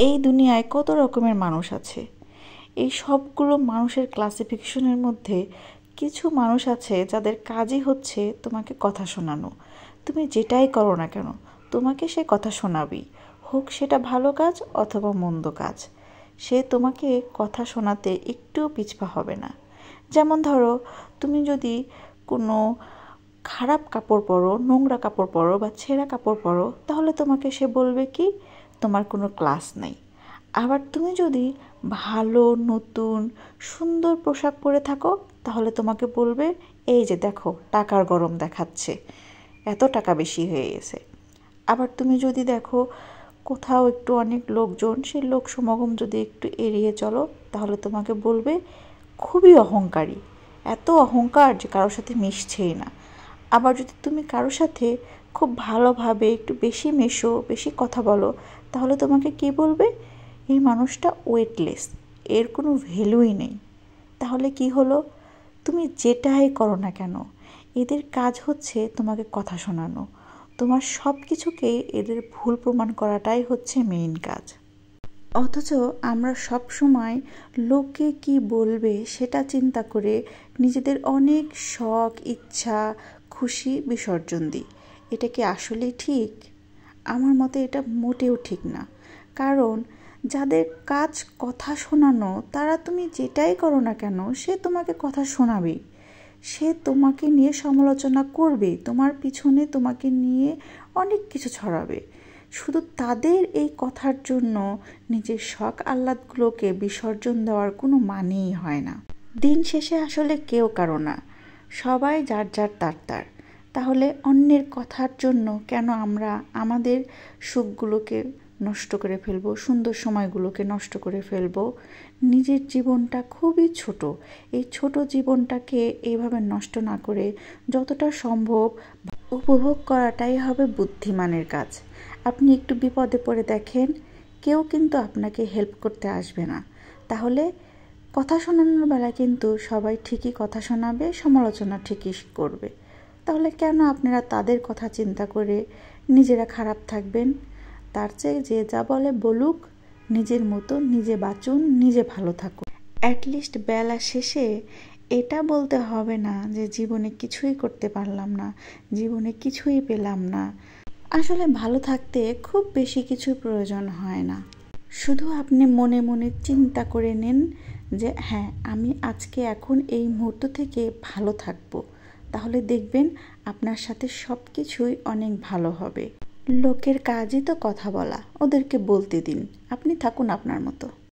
এই দুনিয়ায় কত রকমের মানুষ আছে। এই সবগুলো মানুষের ক্লাসিফিকেশনের মধ্যে কিছু মানুষ আছে যাদের কাজই হচ্ছে তোমাকে কথা শোনানো। তুমি যেটাই করো না কেন তোমাকে সে কথা শোনাবেই, হোক সেটা ভালো কাজ অথবা মন্দ কাজ। সে তোমাকে কথা শোনাতে একটুও পিছপা হবে না। যেমন ধরো, তুমি যদি কোনো খারাপ কাপড় পরো, নোংরা কাপড় পরো বা ছেঁড়া কাপড় পরো, তাহলে তোমাকে সে বলবে কি তোমার কোনো ক্লাস নেই। আবার তুমি যদি ভালো নতুন সুন্দর পোশাক পরে থাকো, তাহলে তোমাকে বলবে এই যে দেখো টাকার গরম দেখাচ্ছে, এত টাকা বেশি হয়ে গেছে। আবার তুমি যদি দেখো কোথাও একটু অনেক লোকজন, সেই লোক সমাগম যদি একটু এড়িয়ে চলো, তাহলে তোমাকে বলবে খুবই অহংকারী, এত অহংকার যে কারোর সাথে মিশছেই না। আবার যদি তুমি কারোর সাথে খুব ভালোভাবে একটু বেশি মেশো, বেশি কথা বলো, তাহলে তোমাকে কি বলবে এই মানুষটা ওয়েটলেস, এর কোনো ভ্যালুই নেই। তাহলে কি হলো, তুমি যেটাই করো না কেন এদের কাজ হচ্ছে তোমাকে কথা শোনানো। তোমার সব কিছুকে এদের ভুল প্রমাণ করাটাই হচ্ছে মেইন কাজ। অথচ আমরা সব সময় লোকে কি বলবে সেটা চিন্তা করে নিজেদের অনেক শখ ইচ্ছা খুশি বিসর্জন দিই। এটা কি আসলেই ঠিক? আমার মতে এটা মোটেও ঠিক না। কারণ যাদের কাজ কথা শোনানো, তারা তুমি যেটাই করো না কেন সে তোমাকে কথা শোনাবেই। সে তোমাকে নিয়ে সমালোচনা করবে, তোমার পিছনে তোমাকে নিয়ে অনেক কিছু ছড়াবে। শুধু তাদের এই কথার জন্য নিজের শখ আহ্লাদগুলোকে বিসর্জন দেওয়ার কোনো মানেই হয় না। দিন শেষে আসলে কেউ কারো না, সবাই যার যার তার। তাহলে অন্যের কথার জন্য কেন আমরা আমাদের সুখগুলোকে নষ্ট করে ফেলবো, সুন্দর সময়গুলোকে নষ্ট করে ফেলবো? নিজের জীবনটা খুবই ছোট, এই ছোট জীবনটাকে এইভাবে নষ্ট না করে যতটা সম্ভব উপভোগ করাটাই হবে বুদ্ধিমানের কাজ। আপনি একটু বিপদে পড়ে দেখেন, কেউ কিন্তু আপনাকে হেল্প করতে আসবে না। তাহলে কথা শোনানোর বেলায় কিন্তু সবাই ঠিকই কথা শোনাবে, সমালোচনা ঠিকই করবে। তাহলে কেন আপনারা তাদের কথা চিন্তা করে নিজেরা খারাপ থাকবেন? তার চেয়ে যে যা বলে বলুক, নিজের মতো নিজে বাঁচুন, নিজে ভালো থাকুন। অ্যাটলিস্ট বেলা শেষে এটা বলতে হবে না যে জীবনে কিছুই করতে পারলাম না, জীবনে কিছুই পেলাম না। আসলে ভালো থাকতে খুব বেশি কিছু প্রয়োজন হয় না। শুধু আপনি মনে মনে চিন্তা করে নিন যে হ্যাঁ, আমি আজকে এখন এই মুহূর্ত থেকে ভালো থাকবো। তাহলে দেখবেন আপনার সাথে সব কিছুই অনেক ভালো হবে। লোকের কাজই তো কথা বলা, ওদেরকে বলতে দিন, আপনি থাকুন আপনার মতো।